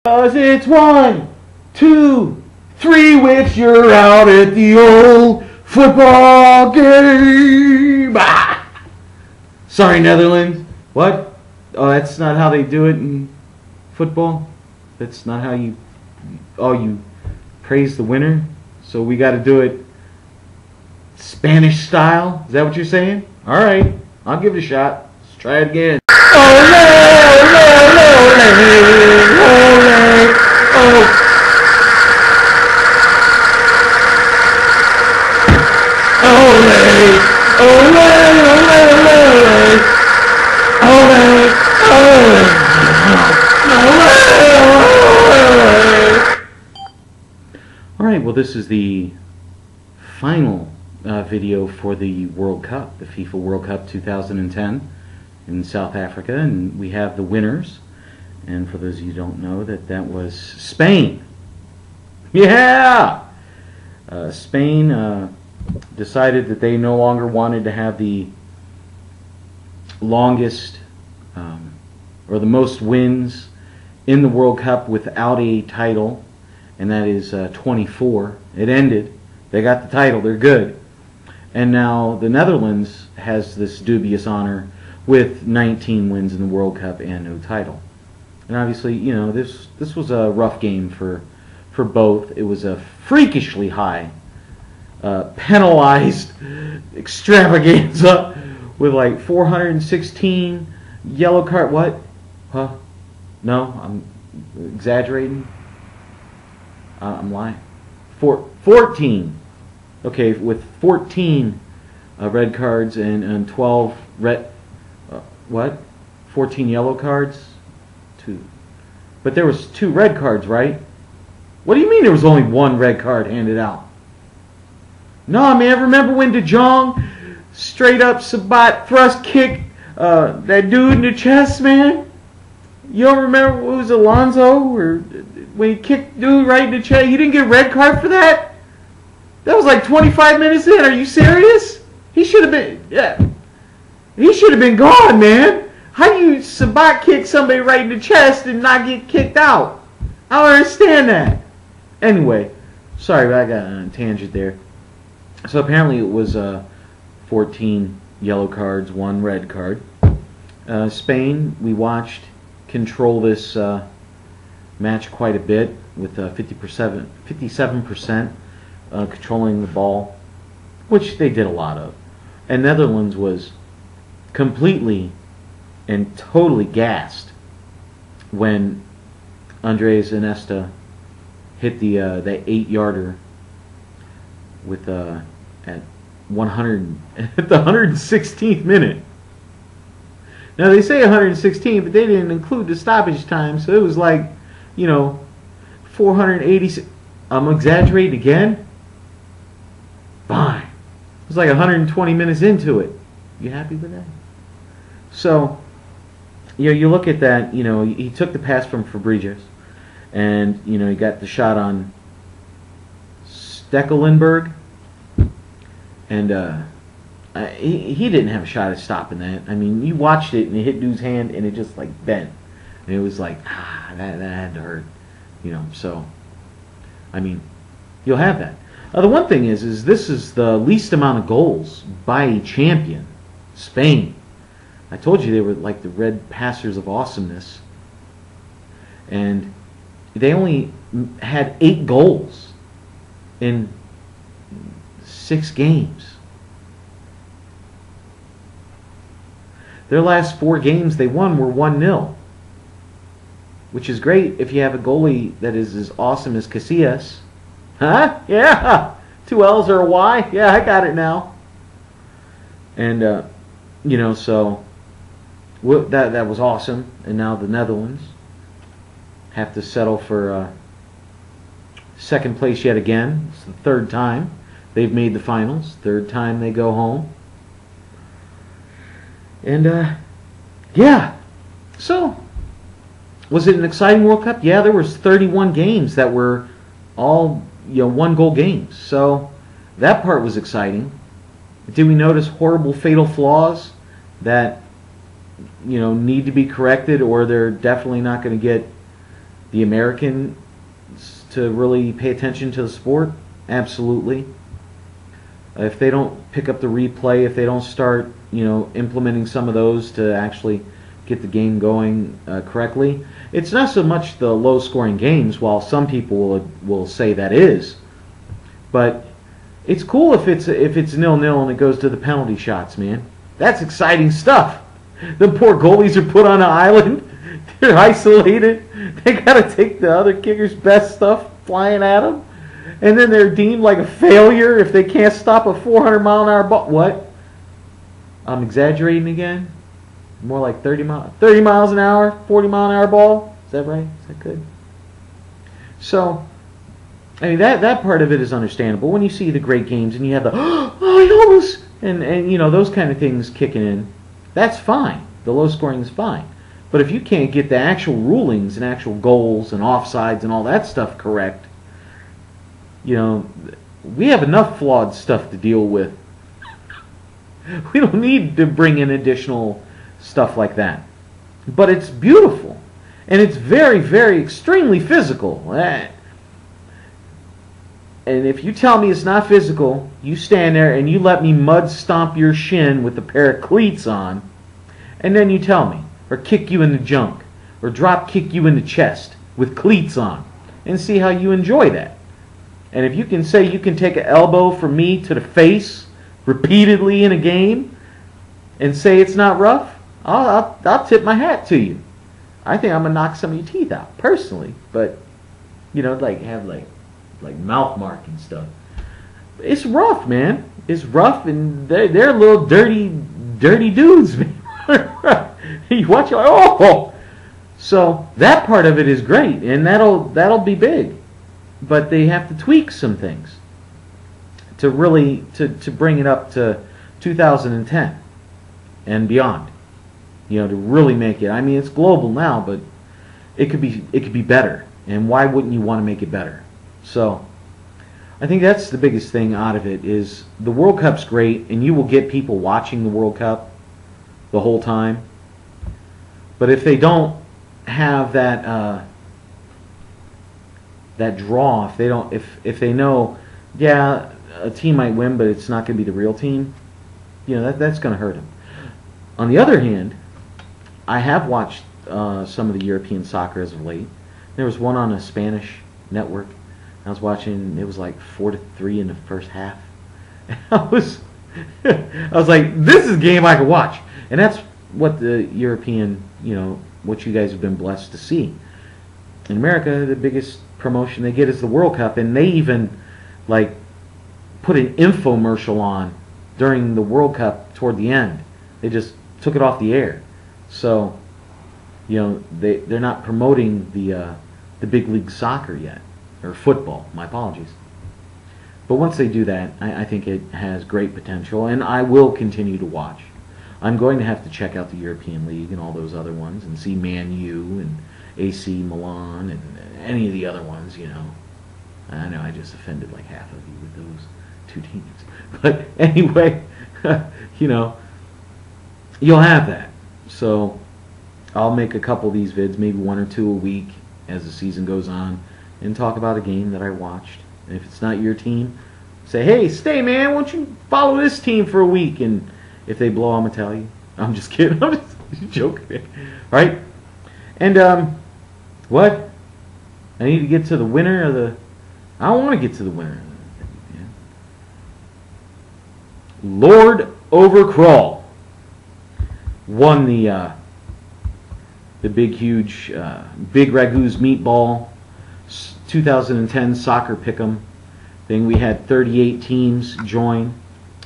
'Cause it's 1, 2, 3 weeks you're out at the old football game. Ah! Sorry, Netherlands. What? Oh, that's not how they do it in football? That's not how you... Oh, you praise the winner? So we got to do it Spanish style? Is that what you're saying? Alright, I'll give it a shot. Let's try it again. Alright, well, this is the final video for the World Cup, the FIFA World Cup 2010 in South Africa, and we have the winners. And for those of you who don't know, that was Spain. Yeah! Spain decided that they no longer wanted to have the longest or the most wins in the World Cup without a title, and that is 24. It ended. They got the title. They're good. And now the Netherlands has this dubious honor with 19 wins in the World Cup and no title. And obviously, you know, this was a rough game for both. It was a freakishly high penalized extravaganza with like 416 yellow card. What? Huh? No, I'm exaggerating. I'm lying. 14. Okay, with 14 red cards and 12 red. What? 14 yellow cards? 2. But there was 2 red cards, right? What do you mean there was only 1 red card handed out? No, man, remember when De Jong straight up Sabat thrust kicked that dude in the chest, man? You don't remember what was Alonso? Or when he kicked dude right in the chest? He didn't get a red card for that? That was like 25 minutes in. Are you serious? He should have been... Yeah. He should have been gone, man. How do you Sabat kick somebody right in the chest and not get kicked out? I don't understand that. Anyway, sorry, I got on a tangent there. So apparently it was 14 yellow cards, 1 red card. Spain, we watched control this match quite a bit with 57% controlling the ball, which they did a lot of. And Netherlands was completely and totally gassed when Andres Iniesta hit the 8-yarder with at 100 at the 116th minute. Now they say 116, but they didn't include the stoppage time, so it was like, you know, 486. I'm exaggerating again. Fine. It was like 120 minutes into it. You happy with that? So, you know, you look at that. You know, he took the pass from Fabregas, and you know he got the shot on Stekelenburg, and he didn't have a shot at stopping that. I mean, you watched it and it hit dude's hand and it just like bent, and it was like that had to hurt, you know. So, I mean, you'll have that. The one thing is this is the least amount of goals by a champion, Spain. I told you they were like the red passers of awesomeness, and they only had 8 goals in 6 games. Their last 4 games they won were 1-0, which is great if you have a goalie that is as awesome as Casillas. Huh? Yeah. 2 L's or a Y? Yeah, I got it now. And, you know, so that was awesome. And now the Netherlands have to settle for second place yet again. It's the 3rd time they've made the finals. 3rd time they go home. And, yeah. So, was it an exciting World Cup? Yeah, there was 31 games that were all, you know, 1-goal games. So, that part was exciting. Did we notice horrible fatal flaws that, you know, need to be corrected, or they're definitely not going to get the Americans to really pay attention to the sport? Absolutely. If they don't pick up the replay, if they don't start, implementing some of those to actually get the game going correctly, it's not so much the low-scoring games, while some people will say that is, but it's cool if it's 0-0 and it goes to the penalty shots, man. That's exciting stuff. The poor goalies are put on an island. They're isolated. They got to take the other kicker's best stuff flying at them. And then they're deemed like a failure if they can't stop a 400-mile-an-hour ball. What? I'm exaggerating again? More like 30 miles an hour, 40-mile-an-hour ball? Is that right? Is that good? So, I mean, that part of it is understandable. When you see the great games and you have the, oh, I almost, and those kind of things kicking in, that's fine. The low scoring is fine. But if you can't get the actual rulings and actual goals and offsides and all that stuff correct, we have enough flawed stuff to deal with. We don't need to bring in additional stuff like that. But it's beautiful. And it's very, very, extremely physical. And if you tell me it's not physical, you stand there and you let me mud stomp your shin with a pair of cleats on, and then you tell me, or kick you in the junk, or drop kick you in the chest with cleats on, and see how you enjoy that. And if you can say you can take an elbow from me to the face repeatedly in a game and say it's not rough, I'll tip my hat to you. I think I'm gonna knock some of your teeth out personally, but have mouth mark and stuff. It's rough, man. It's rough, and they're little dirty dudes, man. You watch it, oh. So that part of it is great, and that'll be big. But they have to tweak some things to really to bring it up to 2010 and beyond. To really make it. I mean, it's global now, but it could be better. And why wouldn't you want to make it better? So I think that's the biggest thing out of it is the World Cup's great, and you will get people watching the World Cup the whole time. But if they don't have that draw, if they know, yeah, a team might win, but it's not going to be the real team, that's going to hurt them. On the other hand, I have watched some of the European soccer as of late. There was one on a Spanish network. I was watching. It was like 4-3 in the first half. I was like, this is a game I could watch, and that's what the European, what you guys have been blessed to see. In America, the biggest promotion they get is the World Cup, and they even put an infomercial on during the World Cup toward the end. They just took it off the air. So, they're not promoting the big league soccer yet, or football. My apologies. But once they do that, I think it has great potential, and I will continue to watch. I'm going to have to check out the European League and all those other ones, and see Man U and AC Milan and any of the other ones. I know I just offended like half of you with those two teams, but anyway, you'll have that. So I'll make a couple of these vids, maybe 1 or 2 a week as the season goes on, and talk about a game that I watched. And if it's not your team, say, hey, stay, man, why don't you follow this team for a week? And if they blow, I'm going to tell you. I'm just kidding. I'm just joking. Right? And, what? I need to get to the winner of the... I don't want to get to the winner. Lord Overcrawl won the big, huge Bigragu's Meatball 2010 soccer pick'em thing. We had 38 teams join,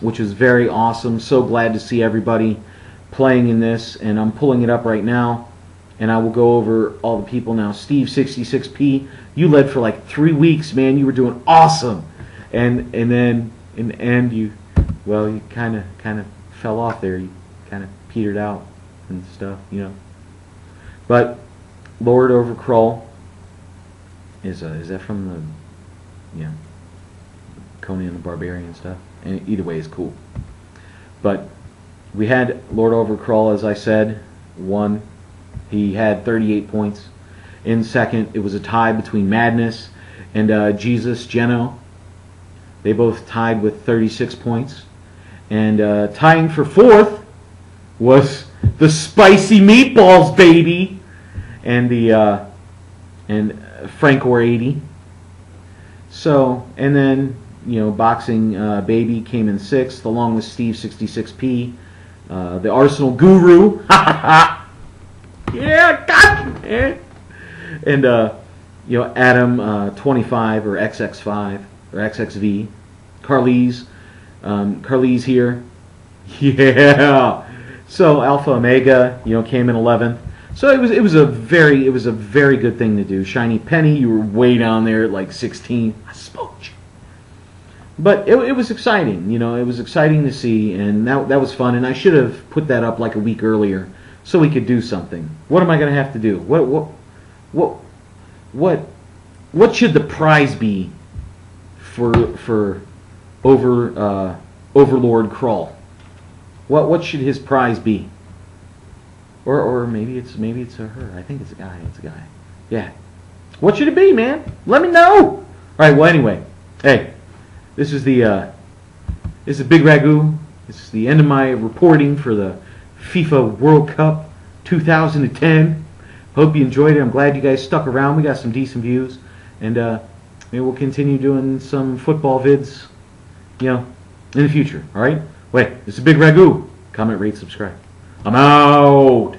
which was very awesome. So glad to see everybody playing in this, and I'm pulling it up right now, and I will go over all the people now. Steve 66P, you led for like 3 weeks, man. You were doing awesome, and then in the end you kind of fell off there. You kind of petered out and stuff, But Lord Overcrawl is that from the Conan the Barbarian stuff? And either way is cool. But we had Lord Overcrawl, as I said, won. He had 38 points. in second. It was a tie between Madness and Jesus Geno. They both tied with 36 points. And tying for fourth was the Spicy Meatballs, baby, and the and Frank or 80. So, and then, you know, Boxing Baby came in sixth, along with Steve 66P, the Arsenal Guru. Yeah, got you, man. And you know, Adam 25 or XX5 or XXV, Carlise here. Yeah. So Alpha Omega, you know, came in 11th. So it was a very good thing to do. Shiny Penny, you were way down there at like 16. I smoked you. But it was exciting, you know. It was exciting to see, and that was fun. And I should have put that up like a week earlier so we could do something. What am I going to have to do? What should the prize be for Overlord Crawl? What should his prize be? Or maybe it's a her. I think it's a guy. It's a guy. Yeah. What should it be, man? Let me know. All right. Well, anyway, hey, this is Bigragu. This is the end of my reporting for the FIFA World Cup 2010. Hope you enjoyed it. I'm glad you guys stuck around. We got some decent views, and maybe we'll continue doing some football vids, you know, in the future. All right. Wait, this is Bigragu. Comment, rate, subscribe. I'm out.